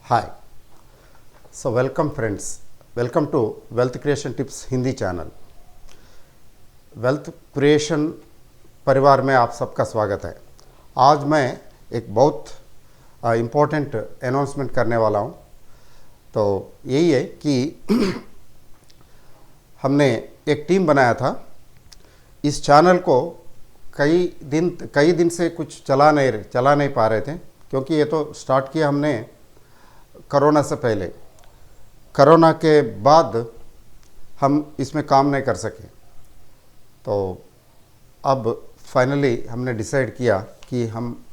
Hi. So welcome friends. Welcome to Wealth Creation Tips Hindi channel. Wealth creation परिवार में आप सबका स्वागत है। आज मैं एक बहुत इम्पोर्टेंट अनाउंसमेंट करने वाला हूँ। तो यही है कि हमने एक टीम बनाया था। इस चैनल को कई दिन से कुछ चला नहीं पा रहे थे, क्योंकि ये तो स्टार्ट किया हमने कोरोना से पहले। कोरोना के बाद हम इसमें काम नहीं कर सके, तो अब फाइनली हमने डिसाइड किया कि हम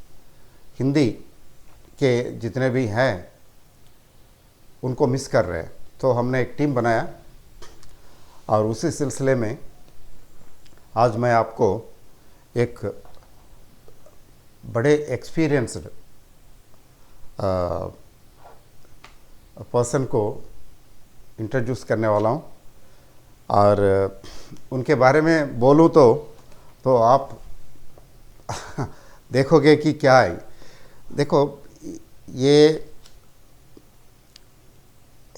हिंदी के जितने भी हैं उनको मिस कर रहे हैं। तो हमने एक टीम बनाया और उसी सिलसिले में आज मैं आपको एक बड़े एक्सपीरियंस्ड पर्सन को इंट्रोड्यूस करने वाला हूँ। और उनके बारे में बोलूँ तो आप देखोगे कि क्या है। देखो, ये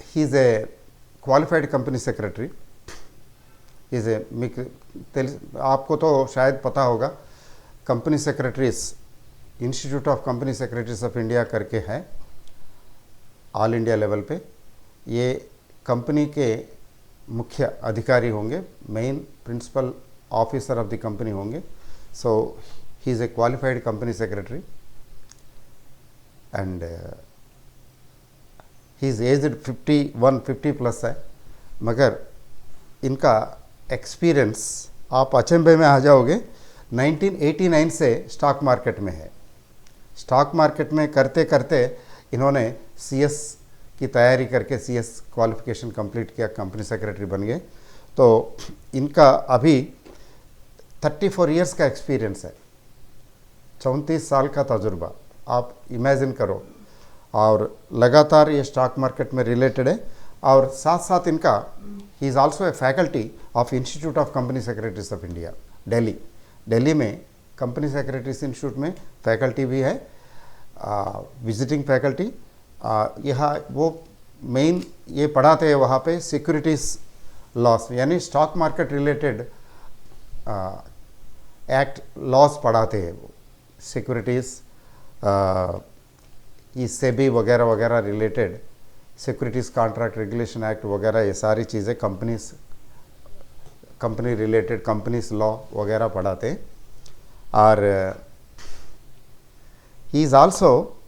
ही is a qualified company secretary. Is a आपको तो शायद पता होगा, company secretaries institute of company secretaries of India करके है, ऑल इंडिया लेवल पे। ये कंपनी के मुख्य अधिकारी होंगे, main principal officer of the company होंगे। So he is a qualified company secretary and he is aged 50 plus है। मगर इनका एक्सपीरियंस आप अचंभे में आ जाओगे। 1989 से स्टॉक मार्केट में है। स्टॉक मार्केट में करते करते इन्होंने CS की तैयारी करके CS क्वालिफिकेशन कंप्लीट किया, कंपनी सेक्रेटरी बन गए। तो इनका अभी 34 इयर्स का एक्सपीरियंस है, 34 साल का तजुर्बा, आप इमेजिन करो। और लगातार ये स्टॉक मार्केट में रिलेटेड है। और साथ साथ इनका ही is also a faculty of institute of company secretaries of India, Delhi में कंपनी सेक्रेटरीज इंस्टीट्यूट में फैकल्टी भी है, विजिटिंग फैकल्टी। यहाँ वो मेन ये पढ़ाते हैं वहाँ पे सिक्योरिटीज़ लॉस, यानी stock market related act loss पढ़ाते हैं वो। सिक्योरिटीज़ ये सेबी वगैरह वगैरह related, securities contract regulation act वगैरह, ये सारी चीज़ें कंपनी रिलेटेड कंपनीज लॉ वगैरह पढ़ाते हैं। और ही इज़ आल्सो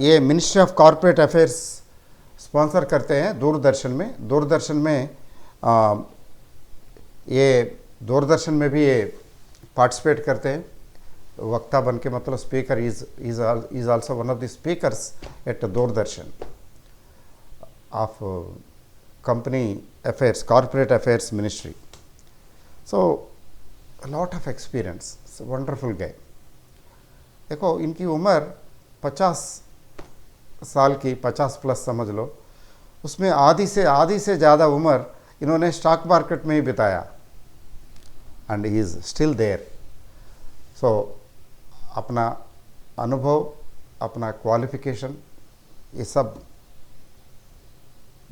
ये ministry of corporate affairs sponsor करते हैं दूरदर्शन में। ये दूरदर्शन में भी ये पार्टिसिपेट करते हैं, वक्ता बन के, मतलब speaker. Is also one of the speakers at Doordarshan of company affairs, corporate affairs ministry. So lot of experience, wonderful guy. देखो, इनकी उम्र 50 साल की, 50 प्लस समझ लो। उसमें आधी से ज़्यादा उम्र इन्होंने स्टॉक मार्केट में ही बिताया and he is still there. So अपना अनुभव, अपना क्वालिफिकेशन, ये सब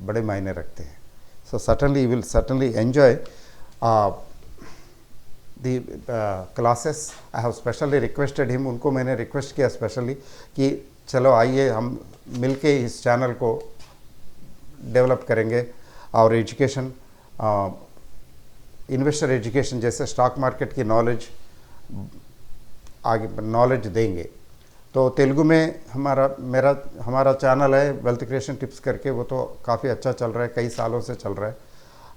बड़े मायने रखते हैं। So certainly will certainly enjoy the classes. I have specially requested him, उनको मैंने रिक्वेस्ट किया स्पेशली कि चलो आइए हम मिलके इस चैनल को डेवलप करेंगे और एजुकेशन, इन्वेस्टर एजुकेशन जैसे स्टॉक मार्केट की नॉलेज देंगे। तो तेलुगु में हमारा चैनल है वेल्थ क्रिएशन टिप्स करके, वो तो काफ़ी अच्छा चल रहा है, कई सालों से चल रहा है।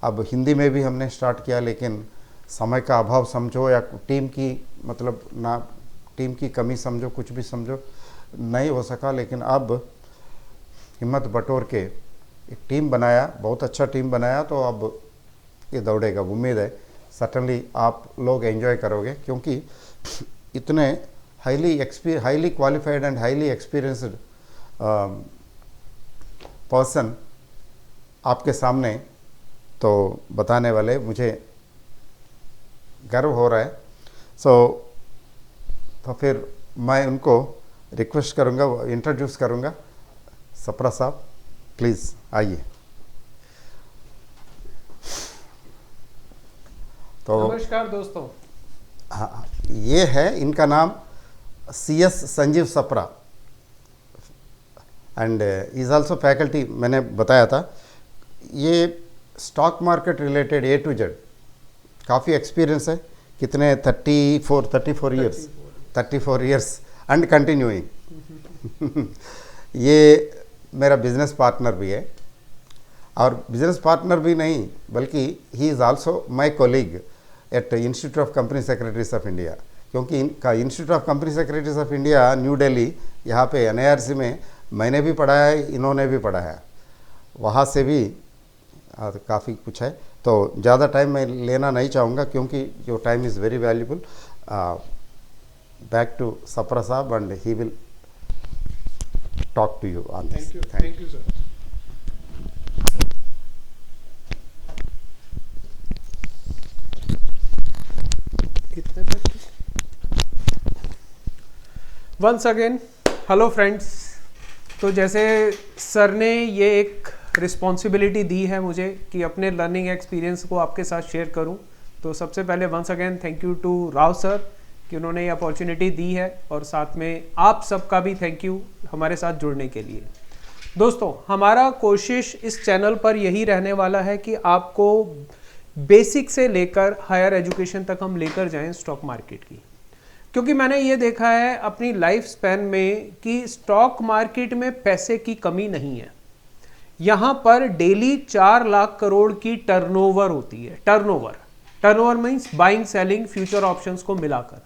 अब हिंदी में भी हमने स्टार्ट किया, लेकिन समय का अभाव समझो या टीम की कमी समझो, कुछ भी समझो, नहीं हो सका। लेकिन अब हिम्मत बटोर के एक टीम बनाया, बहुत अच्छा टीम बनाया, तो अब ये दौड़ेगा। उम्मीद है सर्टनली आप लोग एंजॉय करोगे, क्योंकि इतने highly qualified and highly experienced person आपके सामने तो बताने वाले, मुझे गर्व हो रहा है। तो फिर मैं उनको रिक्वेस्ट करूँगा, इंट्रोड्यूस करूँगा सप्रा साहब, प्लीज़ आइए। तो नमस्कार दोस्तों। हाँ, ये है इनका नाम CS Sanjeev Sapra and is also faculty. मैंने बताया था ये stock market related A to Z काफ़ी एक्सपीरियंस है। कितने 34 इयर्स एंड कंटिन्यूइंग। ये मेरा बिजनेस पार्टनर भी है, और बिजनेस पार्टनर भी नहीं बल्कि he is also my colleague at institute of company secretaries of India, क्योंकि इनका institute of company secretaries of India New Delhi यहाँ पे NIRC में मैंने भी पढ़ा है, इन्होंने भी पढ़ा है, वहाँ से भी काफ़ी कुछ है। तो ज़्यादा टाइम मैं लेना नहीं चाहूँगा क्योंकि जो time is very valuable. Back to Sapra साहब and he will talk to you on this. Thank you sir. Once again hello friends. तो जैसे सर ने ये एक रिस्पॉन्सिबिलिटी दी है मुझे कि अपने लर्निंग एक्सपीरियंस को आपके साथ शेयर करूं, तो सबसे पहले once again thank you to Rao sir कि उन्होंने ये अपॉर्चुनिटी दी है, और साथ में आप सबका भी थैंक यू हमारे साथ जुड़ने के लिए। दोस्तों, हमारा कोशिश इस चैनल पर यही रहने वाला है कि आपको बेसिक से लेकर हायर एजुकेशन तक हम लेकर जाएं स्टॉक मार्केट की, क्योंकि मैंने ये देखा है अपनी लाइफ स्पैन में कि स्टॉक मार्केट में पैसे की कमी नहीं है। यहाँ पर डेली 4 लाख करोड़ की टर्नओवर होती है। Turnover means buying selling future options को मिलाकर।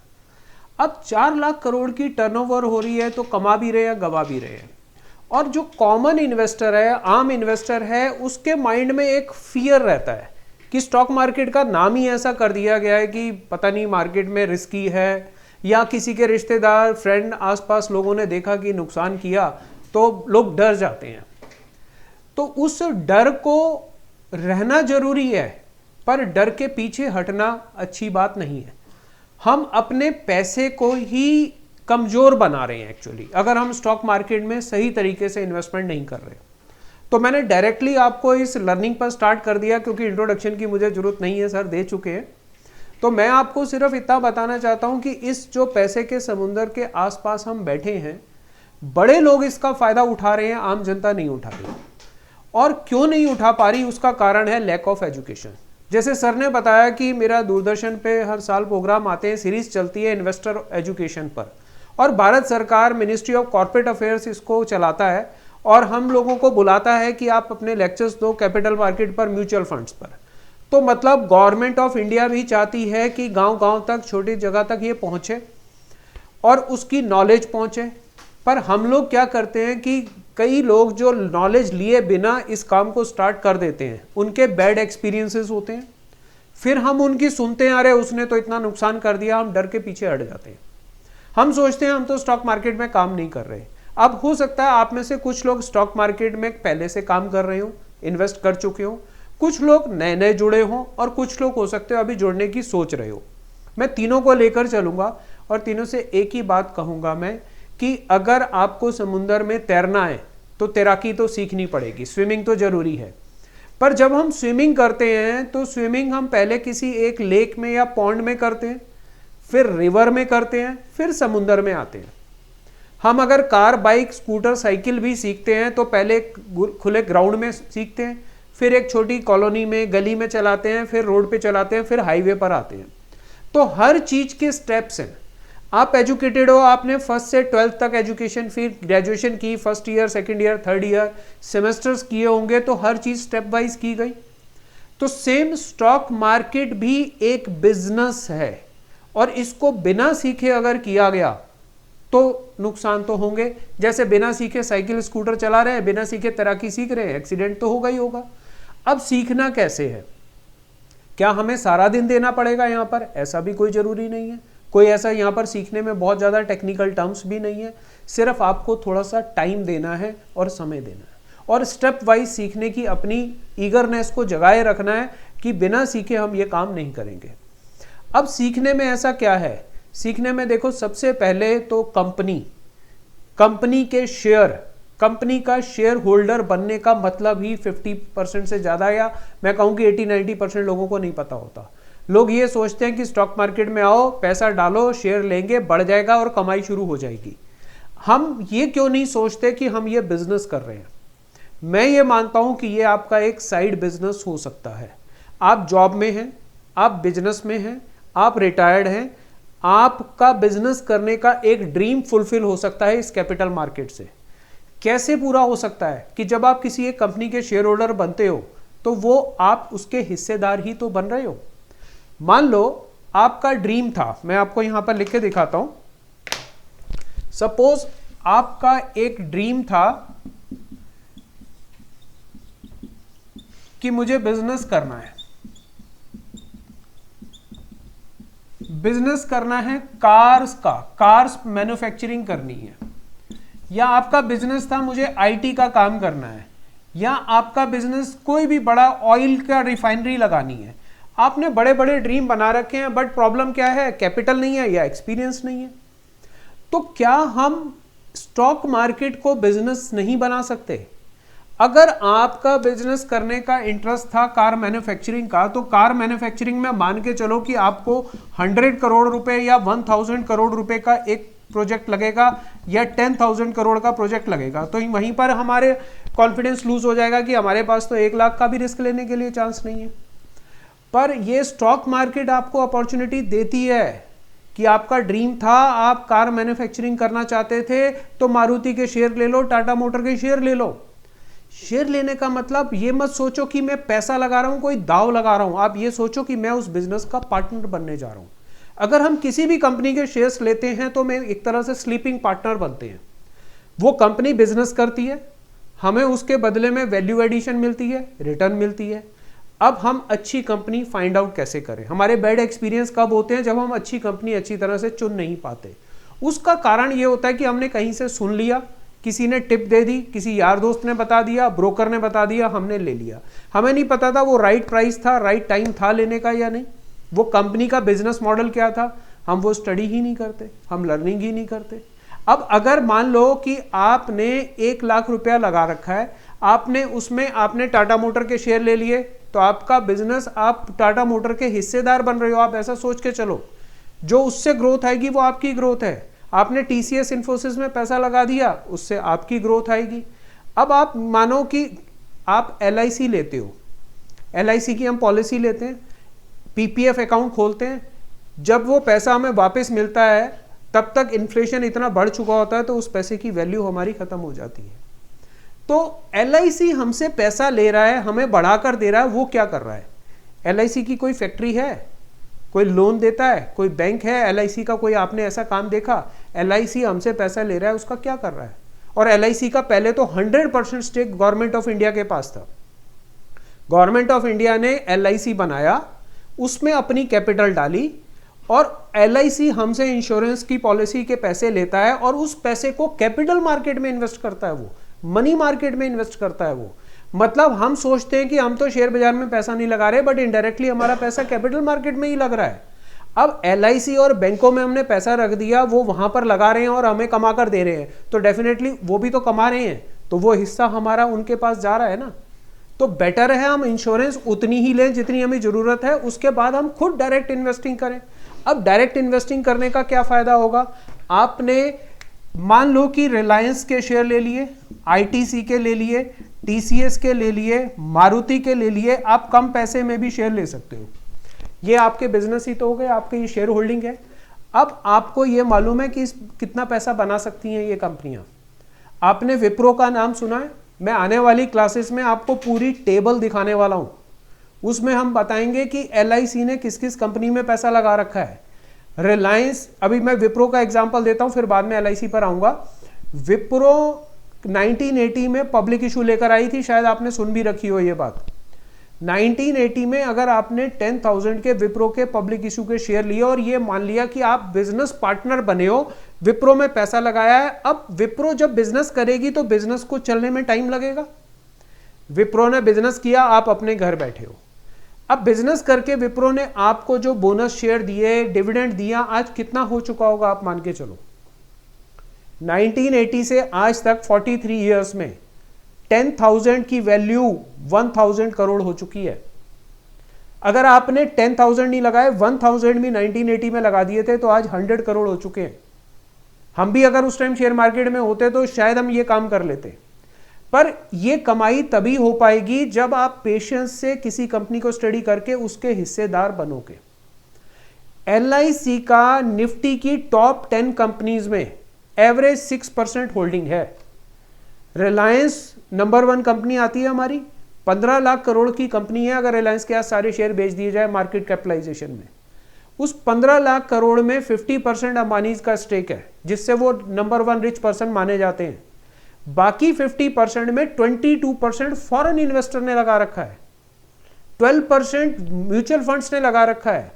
अब 4 लाख करोड़ की टर्नओवर हो रही है तो कमा भी रहे हैं, गवा भी रहे हैं। और जो कॉमन इन्वेस्टर है, आम इन्वेस्टर है, उसके माइंड में एक फियर रहता है कि स्टॉक मार्केट का नाम ही ऐसा कर दिया गया है कि पता नहीं मार्केट में रिस्की है, या किसी के रिश्तेदार फ्रेंड आसपास लोगों ने देखा कि नुकसान किया तो लोग डर जाते हैं। तो उस डर को रहना जरूरी है, पर डर के पीछे हटना अच्छी बात नहीं है। हम अपने पैसे को ही कमजोर बना रहे हैं एक्चुअली, अगर हम स्टॉक मार्केट में सही तरीके से इन्वेस्टमेंट नहीं कर रहे। तो मैंने डायरेक्टली आपको इस लर्निंग पर स्टार्ट कर दिया क्योंकि इंट्रोडक्शन की मुझे जरूरत नहीं है, सर दे चुके हैं। तो मैं आपको सिर्फ इतना बताना चाहता हूं कि इस जो पैसे के समुंदर के आसपास हम बैठे हैं, बड़े लोग इसका फायदा उठा रहे हैं, आम जनता नहीं उठा रही। और क्यों नहीं उठा पा रही, उसका कारण है लैक ऑफ एजुकेशन। जैसे सर ने बताया कि मेरा दूरदर्शन पे हर साल प्रोग्राम आते हैं, सीरीज चलती है इन्वेस्टर एजुकेशन पर, और भारत सरकार मिनिस्ट्री ऑफ कॉर्पोरेट अफेयर्स इसको चलाता है, और हम लोगों को बुलाता है कि आप अपने लेक्चर्स दो कैपिटल मार्केट पर, म्यूचुअल फंड्स पर। तो मतलब गवर्नमेंट ऑफ इंडिया भी चाहती है कि गांव-गांव तक, छोटी जगह तक ये पहुंचे और उसकी नॉलेज पहुंचे। पर हम लोग क्या करते हैं कि कई लोग जो नॉलेज लिए बिना इस काम को स्टार्ट कर देते हैं, उनके बैड एक्सपीरियंसेस होते हैं, फिर हम उनकी सुनते हैं, अरे उसने तो इतना नुकसान कर दिया, हम डर के पीछे हट जाते हैं। हम सोचते हैं हम तो स्टॉक मार्केट में काम नहीं कर रहे। अब हो सकता है आप में से कुछ लोग स्टॉक मार्केट में पहले से काम कर रहे हो, इन्वेस्ट कर चुके हो, कुछ लोग नए नए जुड़े हों, और कुछ लोग हो सकते हो अभी जुड़ने की सोच रहे हो। मैं तीनों को लेकर चलूंगा और तीनों से एक ही बात कहूंगा मैं कि अगर आपको समुंदर में तैरना है तो तैराकी तो सीखनी पड़ेगी, स्विमिंग तो जरूरी है। पर जब हम स्विमिंग करते हैं तो स्विमिंग हम पहले किसी एक लेक में या पॉन्ड में करते हैं, फिर रिवर में करते हैं, फिर समुंदर में आते हैं। हम अगर कार, बाइक, स्कूटर, साइकिल भी सीखते हैं तो पहले खुले ग्राउंड में सीखते हैं, फिर एक छोटी कॉलोनी में, गली में चलाते हैं, फिर रोड पे चलाते हैं, फिर हाईवे पर आते हैं। तो हर चीज के स्टेप्स हैं। आप एजुकेटेड हो, आपने 1st से 12th तक एजुकेशन, फिर ग्रेजुएशन की, 1st year, 2nd year, 3rd year, semesters किए होंगे, तो हर चीज स्टेप वाइज की गई। तो सेम स्टॉक मार्केट भी एक बिजनेस है, और इसको बिना सीखे अगर किया गया तो नुकसान तो होंगे। जैसे बिना सीखे साइकिल, स्कूटर चला रहे हैं, बिना सीखे तैराकी सीख रहे हैं, एक्सीडेंट तो होगा ही होगा। अब सीखना कैसे है? क्या हमें सारा दिन देना पड़ेगा यहाँ पर? ऐसा भी कोई जरूरी नहीं है। कोई ऐसा यहाँ पर सीखने में बहुत ज़्यादा टेक्निकल टर्म्स भी नहीं है। सिर्फ आपको थोड़ा सा टाइम देना है और समय देना है, और स्टेप वाइज सीखने की अपनी ईगरनेस को जगाए रखना है कि बिना सीखे हम ये काम नहीं करेंगे। अब सीखने में ऐसा क्या है? सीखने में देखो, सबसे पहले तो कंपनी कंपनी के शेयर, कंपनी का शेयर होल्डर बनने का मतलब ही 50% से ज़्यादा, या मैं कहूँ कि 80-90% लोगों को नहीं पता होता। लोग ये सोचते हैं कि स्टॉक मार्केट में आओ, पैसा डालो, शेयर लेंगे, बढ़ जाएगा और कमाई शुरू हो जाएगी। हम ये क्यों नहीं सोचते कि हम ये बिजनेस कर रहे हैं? मैं ये मानता हूँ कि ये आपका एक साइड बिजनेस हो सकता है। आप जॉब में हैं, आप बिजनेस में हैं, आप रिटायर्ड हैं, आपका बिजनेस करने का एक ड्रीम फुलफिल हो सकता है इस कैपिटल मार्केट से। कैसे पूरा हो सकता है? कि जब आप किसी एक कंपनी के शेयर होल्डर बनते हो तो वो आप उसके हिस्सेदार ही तो बन रहे हो। मान लो आपका ड्रीम था, मैं आपको यहां पर लिख के दिखाता हूं। सपोज आपका एक ड्रीम था कि मुझे बिजनेस करना है, बिजनेस करना है कार्स का, कार्स मैन्युफैक्चरिंग करनी है, या आपका बिजनेस था मुझे आईटी का काम करना है, या आपका बिजनेस कोई भी बड़ा ऑयल का रिफाइनरी लगानी है। आपने बड़े बड़े ड्रीम बना रखे हैं, बट प्रॉब्लम क्या है? कैपिटल नहीं है या एक्सपीरियंस नहीं है। तो क्या हम स्टॉक मार्केट को बिजनेस नहीं बना सकते? अगर आपका बिजनेस करने का इंटरेस्ट था कार मैन्युफैक्चरिंग का, तो कार मैन्युफैक्चरिंग में मान के चलो कि आपको 100 करोड़ रुपए या 1000 करोड़ रुपए का एक प्रोजेक्ट लगेगा या 10,000 करोड़ का प्रोजेक्ट लगेगा, तो वहीं पर हमारे कॉन्फिडेंस लूज हो जाएगा कि हमारे पास तो 1 लाख का भी रिस्क लेने के लिए चांस नहीं है। पर ये स्टॉक मार्केट आपको अपॉर्चुनिटी देती है कि आपका ड्रीम था, आप कार मैन्युफैक्चरिंग करना चाहते थे, तो मारुति के शेयर ले लो, टाटा मोटर के शेयर ले लो। शेयर लेने का मतलब ये मत सोचो कि मैं पैसा लगा रहा हूं, कोई दाव लगा रहा हूं। आप ये सोचो कि मैं उस बिजनेस का पार्टनर बनने जा रहा हूं। अगर हम किसी भी कंपनी के शेयर्स लेते हैं तो मैं एक तरह से स्लीपिंग पार्टनर बनते हैं। वो कंपनी बिजनेस करती है, हमें उसके बदले में वैल्यू एडिशन मिलती है, रिटर्न मिलती है। अब हम अच्छी कंपनी फाइंड आउट कैसे करें? हमारे बैड एक्सपीरियंस कब होते हैं? जब हम अच्छी कंपनी अच्छी तरह से चुन नहीं पाते। उसका कारण ये होता है कि हमने कहीं से सुन लिया, किसी ने टिप दे दी, किसी यार दोस्त ने बता दिया, ब्रोकर ने बता दिया, हमने ले लिया। हमें नहीं पता था वो राइट प्राइस था, राइट टाइम था लेने का या नहीं, वो कंपनी का बिजनेस मॉडल क्या था, हम वो स्टडी ही नहीं करते, हम लर्निंग ही नहीं करते। अब अगर मान लो कि आपने 1 लाख रुपया लगा रखा है, आपने उसमें आपने टाटा मोटर के शेयर ले लिए, तो आपका बिजनेस, आप टाटा मोटर के हिस्सेदार बन रहे हो। आप ऐसा सोच के चलो, जो उससे ग्रोथ आएगी वो आपकी ग्रोथ है। आपने टीसीएस इन्फोसिस में पैसा लगा दिया, उससे आपकी ग्रोथ आएगी। अब आप मानो कि आप एलआईसी लेते हो, एलआईसी की हम पॉलिसी लेते हैं, पीपीएफ अकाउंट खोलते हैं, जब वो पैसा हमें वापस मिलता है तब तक इन्फ्लेशन इतना बढ़ चुका होता है तो उस पैसे की वैल्यू हमारी खत्म हो जाती है। तो एलआईसी हमसे पैसा ले रहा है, हमें बढ़ाकर दे रहा है। वो क्या कर रहा है? एलआईसी की कोई फैक्ट्री है, कोई लोन देता है, कोई बैंक है एलआईसी का, कोई आपने ऐसा काम देखा? एलआईसी हमसे पैसा ले रहा है, उसका क्या कर रहा है? और एलआईसी का पहले तो 100% स्टेक गवर्नमेंट ऑफ इंडिया के पास था। गवर्नमेंट ऑफ इंडिया ने एलआईसी बनाया, उसमें अपनी कैपिटल डाली, और एलआईसी हमसे इंश्योरेंस की पॉलिसी के पैसे लेता है और उस पैसे को कैपिटल मार्केट में इन्वेस्ट करता है, वो मनी मार्केट में इन्वेस्ट करता है। वो मतलब हम सोचते हैं कि हम तो शेयर बाजार में पैसा नहीं लगा रहे, बट इनडायरेक्टली हमारा पैसा कैपिटल मार्केट में ही लग रहा है। अब एलआईसी और बैंकों में हमने पैसा रख दिया, वो वहां पर लगा रहे हैं और हमें कमा कर दे रहे हैं, तो डेफिनेटली वो भी तो कमा रहे हैं, तो वो हिस्सा हमारा उनके पास जा रहा है ना। तो बेटर है हम इंश्योरेंस उतनी ही लें जितनी हमें जरूरत है, उसके बाद हम खुद डायरेक्ट इन्वेस्टिंग करें। अब डायरेक्ट इन्वेस्टिंग करने का क्या फायदा होगा? आपने मान लो कि रिलायंस के शेयर ले लिए, आईटीसी के ले लिए, टीसीएस के ले लिए, मारुति के ले लिए, आप कम पैसे में भी शेयर ले सकते हो। ये आपके बिजनेस ही तो हो गए, आपके ये शेयर होल्डिंग है। अब आपको ये मालूम है कि कितना पैसा बना सकती हैं ये कंपनियां। आपने विप्रो का नाम सुना है? मैं आने वाली क्लासेस में आपको पूरी टेबल दिखाने वाला हूं, उसमें हम बताएंगे कि एलआईसी ने किस किस कंपनी में पैसा लगा रखा है। रिलायंस, अभी मैं विप्रो का एग्जांपल देता हूं, फिर बाद में एलआईसी पर आऊंगा। विप्रो 1980 में पब्लिक इशू लेकर आई थी, शायद आपने सुन भी रखी हो ये बात। 1980 में अगर आपने 10,000 के विप्रो के पब्लिक इशू के शेयर लिए और ये मान लिया कि आप बिजनेस पार्टनर बने हो, विप्रो में पैसा लगाया है, अब विप्रो जब बिजनेस करेगी तो बिजनेस को चलने में टाइम लगेगा। विप्रो ने बिजनेस किया, आप अपने घर बैठे हो। अब बिजनेस करके विप्रो ने आपको जो बोनस शेयर दिए, डिविडेंड दिया, आज कितना हो चुका होगा आप मान के चलो? 1980 से आज तक 43 इयर्स में 10,000 की वैल्यू 1,000 करोड़ हो चुकी है। अगर आपने 10,000 नहीं लगाए, 1,000 भी 1980 में लगा दिए थे तो आज 100 करोड़ हो चुके हैं। हम भी अगर उस टाइम शेयर मार्केट में होते तो शायद हम ये काम कर लेते। पर ये कमाई तभी हो पाएगी जब आप पेशेंस से किसी कंपनी को स्टडी करके उसके हिस्सेदार बनोगे। LIC का निफ्टी की टॉप 10 कंपनीज में एवरेज 6% होल्डिंग है। रिलायंस नंबर 1 कंपनी आती है हमारी, 15 लाख करोड़ की कंपनी है। अगर रिलायंस के आज सारे शेयर बेच दिए जाए मार्केट कैपिटलाइजेशन में, उस 15 लाख करोड़ में 50% अंबानी का स्टेक है, जिससे वो नंबर 1 रिच पर्सन माने जाते हैं। बाकी 50% में 22% फॉरेन इन्वेस्टर ने लगा रखा है, 12% म्यूचुअल फंड्स ने लगा रखा है,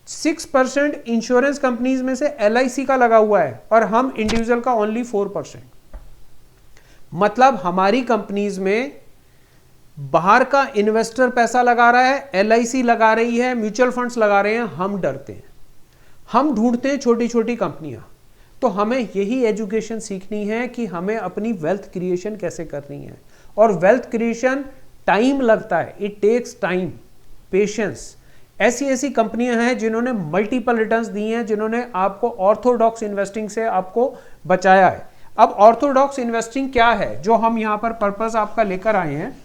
6% इंश्योरेंस कंपनीज में से LIC का लगा हुआ है, और हम इंडिविजुअल का ओनली 4%। मतलब हमारी कंपनीज में बाहर का इन्वेस्टर पैसा लगा रहा है, LIC लगा रही है, म्यूचुअल फंड्स लगा रहे हैं, हम डरते हैं, हम ढूंढते हैं छोटी छोटी कंपनियां। तो हमें यही एजुकेशन सीखनी है कि हमें अपनी वेल्थ क्रिएशन कैसे करनी है। और वेल्थ क्रिएशन टाइम लगता है, इट टेक्स टाइम, पेशेंस। ऐसी ऐसी कंपनियां हैं जिन्होंने मल्टीपल रिटर्न्स दी हैं, जिन्होंने आपको ऑर्थोडॉक्स इन्वेस्टिंग से आपको बचाया है। अब ऑर्थोडॉक्स इन्वेस्टिंग क्या है, जो हम यहां पर पर्पस आपका लेकर आए हैं।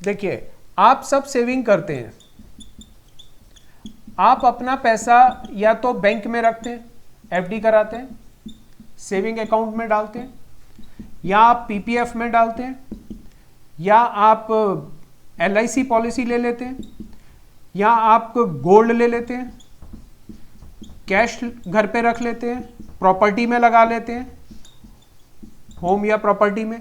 देखिए, आप सब सेविंग करते हैं, आप अपना पैसा या तो बैंक में रखते हैं, FD कराते हैं, सेविंग अकाउंट में डालते हैं, या आप PPF में डालते हैं, या आप LIC पॉलिसी ले लेते हैं, या आप गोल्ड ले लेते हैं, कैश घर पे रख लेते हैं, प्रॉपर्टी में लगा लेते हैं, होम या प्रॉपर्टी में।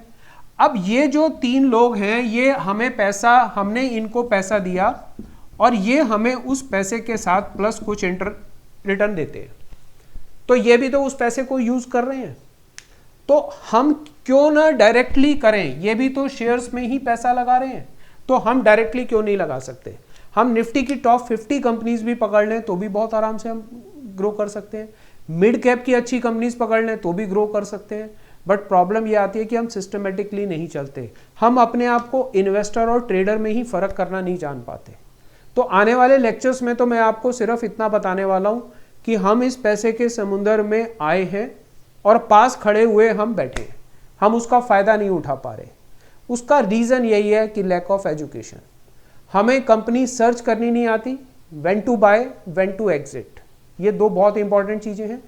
अब ये जो 3 लोग हैं, ये हमें पैसा, हमने इनको पैसा दिया और ये हमें उस पैसे के साथ प्लस कुछ रिटर्न देते हैं। तो ये भी तो उस पैसे को यूज कर रहे हैं, तो हम क्यों ना डायरेक्टली करें। ये भी तो शेयर्स में ही पैसा लगा रहे हैं, तो हम डायरेक्टली क्यों नहीं लगा सकते। हम निफ्टी की टॉप 50 कंपनीज भी पकड़ लें तो भी बहुत आराम से हम ग्रो कर सकते हैं। मिड कैप की अच्छी कंपनीज पकड़ लें तो भी ग्रो कर सकते हैं। बट प्रॉब्लम ये आती है कि हम सिस्टमेटिकली नहीं चलते, हम अपने आप को इन्वेस्टर और ट्रेडर में ही फर्क करना नहीं जान पाते। तो आने वाले लेक्चर्स में तो मैं आपको सिर्फ इतना बताने वाला हूं कि हम इस पैसे के समुंदर में आए हैं और पास खड़े हुए हम बैठे हैं, हम उसका फायदा नहीं उठा पा रहे। उसका रीजन यही है कि लैक ऑफ एजुकेशन। हमें कंपनी सर्च करनी नहीं आती, when to buy, when to exit, ये 2 बहुत इंपॉर्टेंट चीजें हैं।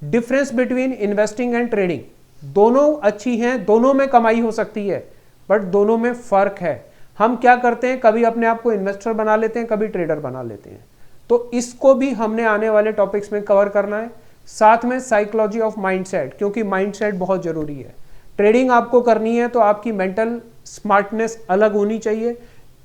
Difference between investing and trading, दोनों अच्छी हैं, दोनों में कमाई हो सकती है, बट दोनों में फर्क है। हम क्या करते हैं, कभी अपने आप को इन्वेस्टर बना लेते हैं, कभी ट्रेडर बना लेते हैं। तो इसको भी हमने आने वाले टॉपिक्स में कवर करना है। साथ में साइकोलॉजी ऑफ माइंडसेट, क्योंकि माइंडसेट बहुत जरूरी है। ट्रेडिंग आपको करनी है तो आपकी मेंटल स्मार्टनेस अलग होनी चाहिए,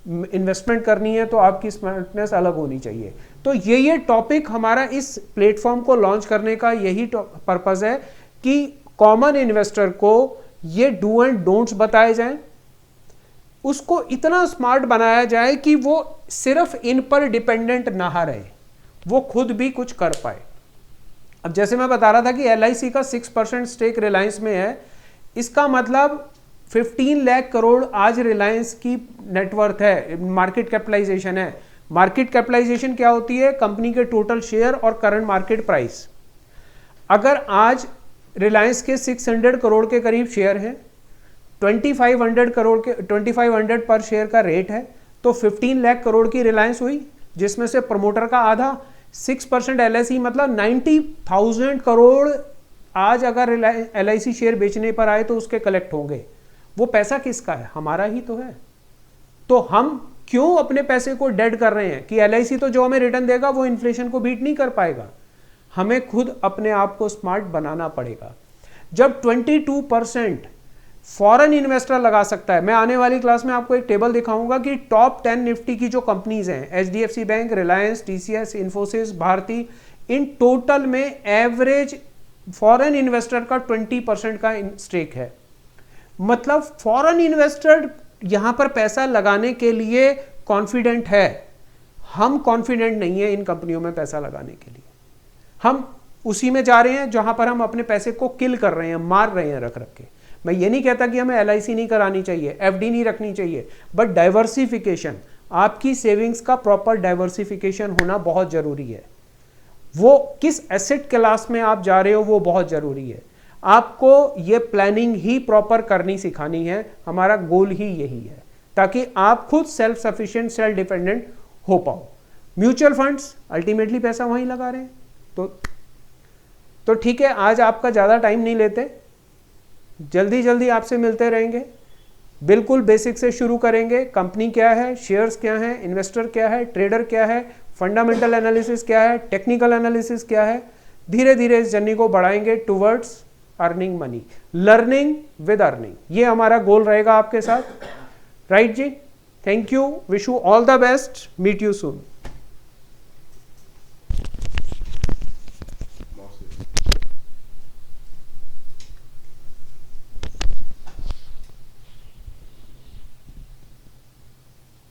इन्वेस्टमेंट करनी है तो आपकी स्मार्टनेस अलग होनी चाहिए। तो ये टॉपिक हमारा इस प्लेटफॉर्म को लॉन्च करने का यही पर्पस है कि कॉमन इन्वेस्टर को ये डू एंड डोंट्स बताए जाएं, उसको इतना स्मार्ट बनाया जाए कि वो सिर्फ इन पर डिपेंडेंट ना रहे, वो खुद भी कुछ कर पाए। अब जैसे मैं बता रहा था कि LIC का 6% स्टेक रिलायंस में है, इसका मतलब 15 लाख करोड़ आज रिलायंस की नेटवर्थ है, मार्केट कैपिटलाइजेशन है। मार्केट कैपिटलाइजेशन क्या होती है, कंपनी के टोटल शेयर और करंट मार्केट प्राइस। अगर आज रिलायंस के 600 करोड़ के करीब शेयर हैं, 2500 करोड़ के 2500 पर शेयर का रेट है, तो 15 लाख करोड़ की रिलायंस हुई, जिसमें से प्रमोटर का आधा, 6% LIC मतलब 90,000 करोड़ आज अगर LIC शेयर बेचने पर आए तो उसके कलेक्ट होंगे। वो पैसा किसका है, हमारा ही तो है। तो हम क्यों अपने पैसे को डेड कर रहे हैं कि LIC तो जो हमें रिटर्न देगा वो इन्फ्लेशन को बीट नहीं कर पाएगा। हमें खुद अपने आप को स्मार्ट बनाना पड़ेगा। जब 22% फॉरेन इन्वेस्टर लगा सकता है, मैं आने वाली क्लास में आपको एक टेबल दिखाऊंगा कि टॉप 10 निफ्टी की जो कंपनीज हैं, HDFC bank, Reliance, TCS, Infosys, Bharti, इन टोटल में एवरेज फॉरेन इन्वेस्टर का 20% का स्टेक है। मतलब फॉरेन इन्वेस्टर यहां पर पैसा लगाने के लिए कॉन्फिडेंट है, हम कॉन्फिडेंट नहीं है इन कंपनियों में पैसा लगाने के लिए। हम उसी में जा रहे हैं जहां पर हम अपने पैसे को किल कर रहे हैं, मार रहे हैं रख रख के। मैं ये नहीं कहता कि हमें LIC नहीं करानी चाहिए, FD नहीं रखनी चाहिए, बट डाइवर्सिफिकेशन, आपकी सेविंग्स का प्रॉपर डाइवर्सिफिकेशन होना बहुत जरूरी है। वो किस एसेट क्लास में आप जा रहे हो वो बहुत जरूरी है। आपको ये प्लानिंग ही प्रॉपर करनी सिखानी है, हमारा गोल ही यही है, ताकि आप खुद सेल्फ सफिशिएंट, सेल्फ डिपेंडेंट हो पाओ। म्यूचुअल फंड्स अल्टीमेटली पैसा वहीं लगा रहे हैं। तो ठीक है, आज आपका ज़्यादा टाइम नहीं लेते, जल्दी जल्दी आपसे मिलते रहेंगे। बिल्कुल बेसिक से शुरू करेंगे, कंपनी क्या है, शेयर्स क्या है, इन्वेस्टर क्या है, ट्रेडर क्या है, फंडामेंटल एनालिसिस क्या है, टेक्निकल एनालिसिस क्या है। धीरे धीरे इस जर्नी को बढ़ाएंगे towards earning money, learning with earning, ये हमारा गोल रहेगा आपके साथ। Right ji, thank you, wish you all the best, meet you soon.